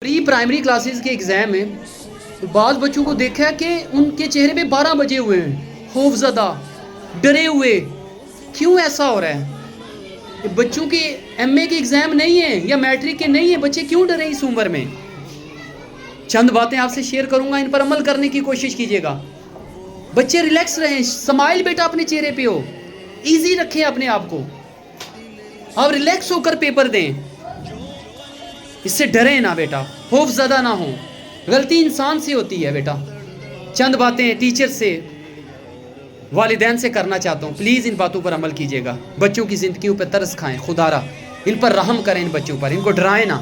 پری primary classes کے exam میں بعض بچوں کو دیکھا ہے کہ ان کے چہرے پہ 12 بجے ہوئے ہیں، خوف زدہ، ڈرے ہوئے. کیوں ایسا ہو رہا ہے؟ بچوں کے ایم اے کے ایگزام نہیں ہیں یا میٹرک کے نہیں ہیں، بچے کیوں ڈرے اس عمر میں؟ چند باتیں آپ سے شیئر کروں گا، ان پر عمل کرنے کی کوشش کیجیے گا. بچے ریلیکس رہیں، سمائل بیٹا اپنے چہرے پہ ہو، ایزی رکھیں اپنے آپ کو، آپ ریلیکس ہو کر پیپر دیں. اس سے ڈریں نہ بیٹا، خوف زدہ نہ ہوں. غلطی انسان سے ہوتی ہے بیٹا. چند باتیں ٹیچر سے، والدین سے کرنا چاہتا ہوں، پلیز ان باتوں پر عمل کیجیے گا. بچوں کی زندگیوں پہ ترس کھائیں، خدا را ان پر رحم کریں، ان بچوں پر، ان کو ڈرائیں نہ.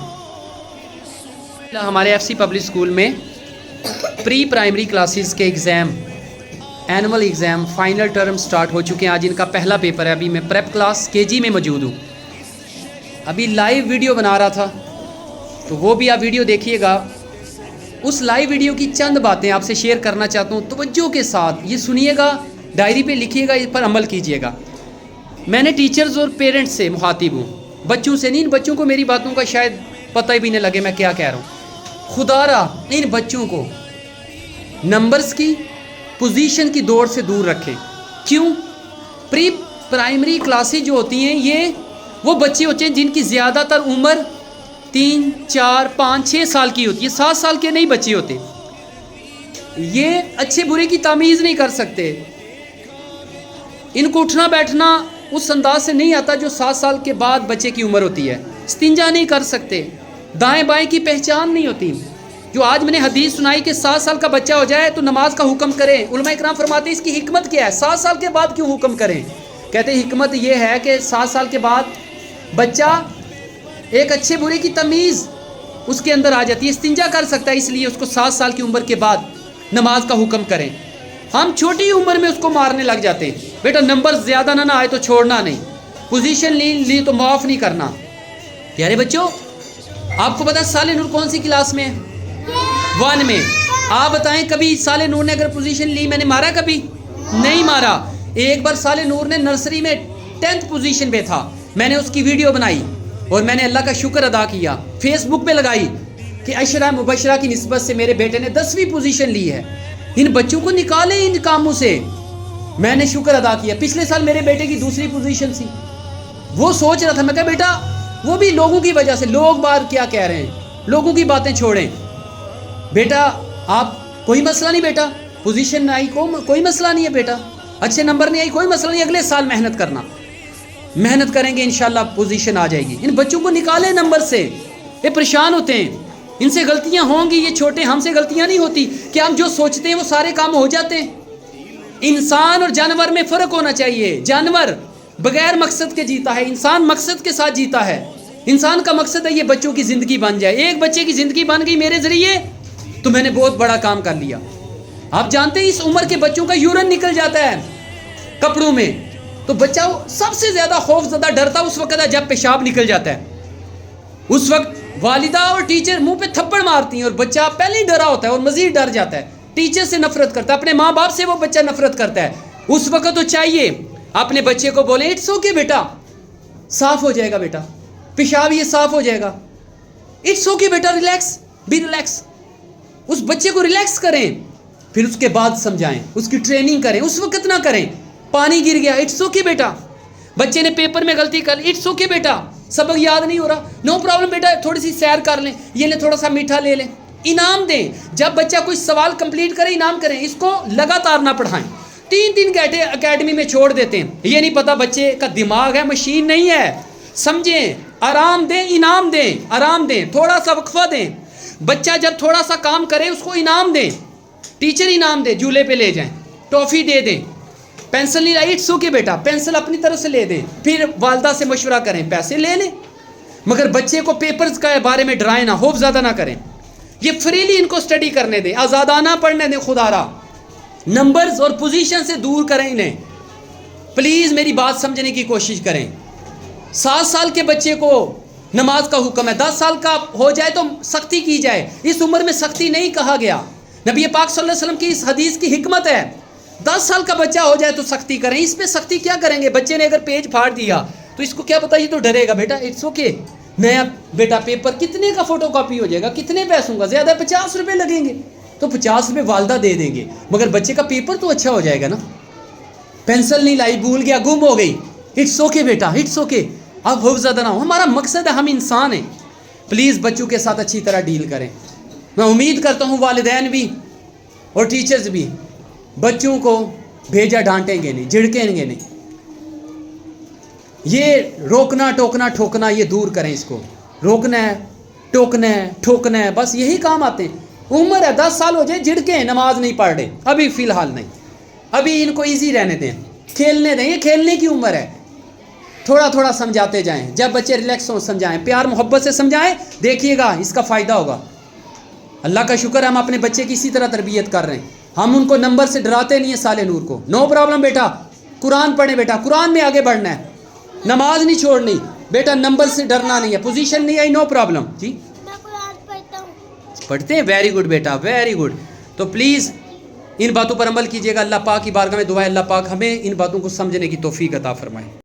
ہمارے ایف سی پبلک اسکول میں پری پرائمری کلاسز کے exam, annual exam, final term start ہو چکے ہیں. آج ان کا پہلا پیپر ہے. ابھی میں پریپ کلاس کے جی میں موجود ہوں. ابھی لائیو ویڈیو بنا رہا تھا تو وہ بھی آپ ویڈیو دیکھیے گا. اس لائیو ویڈیو کی چند باتیں آپ سے شیئر کرنا چاہتا ہوں، توجہ کے ساتھ یہ سنیے گا، ڈائری پہ لکھیے گا، اس پر عمل کیجیے گا. میں نے ٹیچرز اور پیرنٹس سے مخاطب ہوں، بچوں سے نہیں. ان بچوں کو میری باتوں کا شاید پتہ بھی نہ لگے میں کیا کہہ رہا ہوں. خدا را ان بچوں کو نمبرز کی، پوزیشن کی دوڑ سے دور رکھیں. کیوں؟ پری پرائمری کلاسز جو ہوتی ہیں، یہ وہ بچے ہوتے ہیں جن کی زیادہ تر عمر 3، 4، 5، 6 سال کی ہوتی ہے. 7 سال کے نہیں بچے ہوتے. یہ اچھے برے کی تمیز نہیں کر سکتے. ان کو اٹھنا بیٹھنا اس انداز سے نہیں آتا جو 7 سال کے بعد بچے کی عمر ہوتی ہے. استنجا نہیں کر سکتے، دائیں بائیں کی پہچان نہیں ہوتی. جو آج میں نے حدیث سنائی کہ 7 سال کا بچہ ہو جائے تو نماز کا حکم کریں. علماء اکرام فرماتے ہیں اس کی حکمت کیا ہے، 7 سال کے بعد کیوں حکم کریں؟ کہتے ہیں حکمت یہ ہے کہ 7 سال کے بعد بچہ ایک اچھے برے کی تمیز اس کے اندر آ جاتی ہے، استنجا کر سکتا ہے، اس لیے اس کو 7 سال کی عمر کے بعد نماز کا حکم کریں. ہم چھوٹی عمر میں اس کو مارنے لگ جاتے ہیں. بیٹا نمبر زیادہ نہ آئے تو چھوڑنا نہیں، پوزیشن لی تو معاف نہیں کرنا. پیارے بچوں، آپ کو پتا سال نور کون سی کلاس میں ہے؟ 1 میں. آپ بتائیں کبھی سال نور نے اگر پوزیشن لی میں نے مارا؟ کبھی نہیں مارا. ایک بار سال نور نے نرسری میں 10th پوزیشن پہ تھا، میں نے اس کی ویڈیو بنائی اور میں نے اللہ کا شکر ادا کیا، فیس بک پہ لگائی کہ عشرہ مبشرہ کی نسبت سے میرے بیٹے نے 10ویں پوزیشن لی ہے. ان بچوں کو نکالیں ان کاموں سے. میں نے شکر ادا کیا. پچھلے سال میرے بیٹے کی 2ری پوزیشن تھی. وہ سوچ رہا تھا، میں کہا بیٹا وہ بھی لوگوں کی وجہ سے، لوگ بار کیا کہہ رہے ہیں، لوگوں کی باتیں چھوڑیں. بیٹا آپ کوئی مسئلہ نہیں، بیٹا پوزیشن نہ آئی کوئی مسئلہ نہیں ہے، بیٹا اچھے نمبر نہیں آئی کوئی مسئلہ نہیں، اگلے سال محنت کرنا، محنت کریں گے انشاءاللہ پوزیشن آ جائے گی. ان بچوں کو نکالیں نمبر سے. یہ پریشان ہوتے ہیں، ان سے غلطیاں ہوں گی، یہ چھوٹے، ہم سے غلطیاں نہیں ہوتی کہ ہم جو سوچتے ہیں وہ سارے کام ہو جاتے ہیں. انسان اور جانور میں فرق ہونا چاہیے. جانور بغیر مقصد کے جیتا ہے، انسان مقصد کے ساتھ جیتا ہے. انسان کا مقصد ہے یہ بچوں کی زندگی بن جائے. ایک بچے کی زندگی بن گئی میرے ذریعے تو میں نے بہت بڑا کام کر لیا. آپ جانتے ہیں اس عمر کے بچوں کا یورین نکل جاتا ہے کپڑوں میں، تو بچہ سب سے زیادہ خوف زدہ ڈرتا اس وقت ہے جب پیشاب نکل جاتا ہے. اس وقت والدہ اور ٹیچر منہ پہ تھپڑ مارتی ہیں اور بچہ پہلے ہی ڈرا ہوتا ہے اور مزید ڈر جاتا ہے، ٹیچر سے نفرت کرتا ہے، اپنے ماں باپ سے وہ بچہ نفرت کرتا ہے. اس وقت تو چاہیے اپنے بچے کو بولیں اٹس اوکے بیٹا، صاف ہو جائے گا بیٹا، پیشاب یہ صاف ہو جائے گا، اٹس اوکے بیٹا، ریلیکس، بی ریلیکس. اس بچے کو ریلیکس کریں، پھر اس کے بعد سمجھائیں، اس کی ٹریننگ کریں. اس وقت نہ کریں پانی گر گیا اٹس اوکے بیٹا، بچے نے پیپر میں غلطی کر لی اٹس اوکے بیٹا، سبق یاد نہیں ہو رہا نو پرابلم بیٹا، تھوڑی سی سیر کر لیں، یہ لیں تھوڑا سا میٹھا لے لیں. انعام دیں. جب بچہ کوئی سوال کمپلیٹ کرے انعام کریں. اس کو لگاتار نہ پڑھائیں. 3 گھنٹے اکیڈمی میں چھوڑ دیتے ہیں. یہ نہیں پتا بچے کا دماغ ہے، مشین نہیں ہے. سمجھیں، آرام دیں، انعام دیں، آرام دیں، تھوڑا سا وقفہ دیں. بچہ جب تھوڑا سا کام کرے اس کو انعام دیں. ٹیچر انعام دے، جھولے پہ لے جائیں، ٹافی دے دیں. پینسل نہیں لائی اٹس اوکے بیٹا، پینسل اپنی طرف سے لے دیں. پھر والدہ سے مشورہ کریں، پیسے لے لیں، مگر بچے کو پیپرز کا بارے میں ڈرائیں نہ، خوف زیادہ نہ کریں. یہ فریلی ان کو سٹڈی کرنے دیں، آزادانہ پڑھنے دیں. خدا را نمبرز اور پوزیشن سے دور کریں انہیں. پلیز میری بات سمجھنے کی کوشش کریں. 7 سال کے بچے کو نماز کا حکم ہے، 10 سال کا ہو جائے تو سختی کی جائے. اس عمر میں سختی نہیں کہا گیا. نبی پاک صلی اللہ علیہ وسلم کی اس حدیث کی حکمت ہے. 10 سال کا بچہ ہو جائے تو سختی کریں. اس پہ سختی کیا کریں گے؟ بچے نے اگر پیج پھاڑ دیا تو اس کو کیا پتا، یہ تو ڈرے گا بیٹا اٹس اوکے. نیا بیٹا پیپر کتنے کا فوٹو کاپی ہو جائے گا, کتنے پیسوں کا, زیادہ 50 روپے لگیں گے, تو 50 روپے والدہ دے دیں گے, مگر بچے کا پیپر تو اچھا ہو جائے گا نا. پینسل نہیں لائی, بھول گیا, گم ہو گئی, اٹس اوکے بیٹا, اٹس اوکے, اب خوف زدہ نہ ہو, ہمارا مقصد ہے ہم انسان ہیں. پلیز بچوں کے ساتھ اچھی طرح ڈیل کریں. میں امید کرتا ہوں والدین بھی اور ٹیچرز بھی بچوں کو بھیجا ڈانٹیں گے نہیں, جھڑکیں گے نہیں. یہ روکنا ٹوکنا ٹھوکنا یہ دور کریں, اس کو روکنا ہے, ٹوکنا ہے, ٹھوکنا ہے, بس یہی کام آتے ہیں. عمر ہے 10 سال ہو جائے, جھڑکیں, نماز نہیں پڑھ رہے ابھی فی الحال نہیں, ابھی ان کو ایزی رہنے دیں, کھیلنے دیں, یہ کھیلنے کی عمر ہے. تھوڑا تھوڑا سمجھاتے جائیں, جب بچے ریلیکس ہوں سمجھائیں, پیار محبت سے سمجھائیں, دیکھیے گا اس کا فائدہ ہوگا. اللہ کا شکر ہے ہم اپنے بچے کی اسی طرح تربیت کر رہے ہیں. ہم ان کو نمبر سے ڈراتے نہیں ہیں سال نور کو. نو پرابلم بیٹا, قرآن پڑھیں بیٹا, قرآن میں آگے بڑھنا ہے, نماز نہیں چھوڑنی بیٹا, نمبر سے ڈرنا نہیں ہے, پوزیشن نہیں آئی, نو پرابلم. جی میں قرآن پڑھتا ہوں. پڑھتے ہیں, ویری گڈ بیٹا, ویری گڈ. تو پلیز ان باتوں پر عمل کیجیے گا. اللہ پاک کی بارگاہ میں دعا ہے اللہ پاک ہمیں ان باتوں کو سمجھنے کی توفیق عطا فرمائے.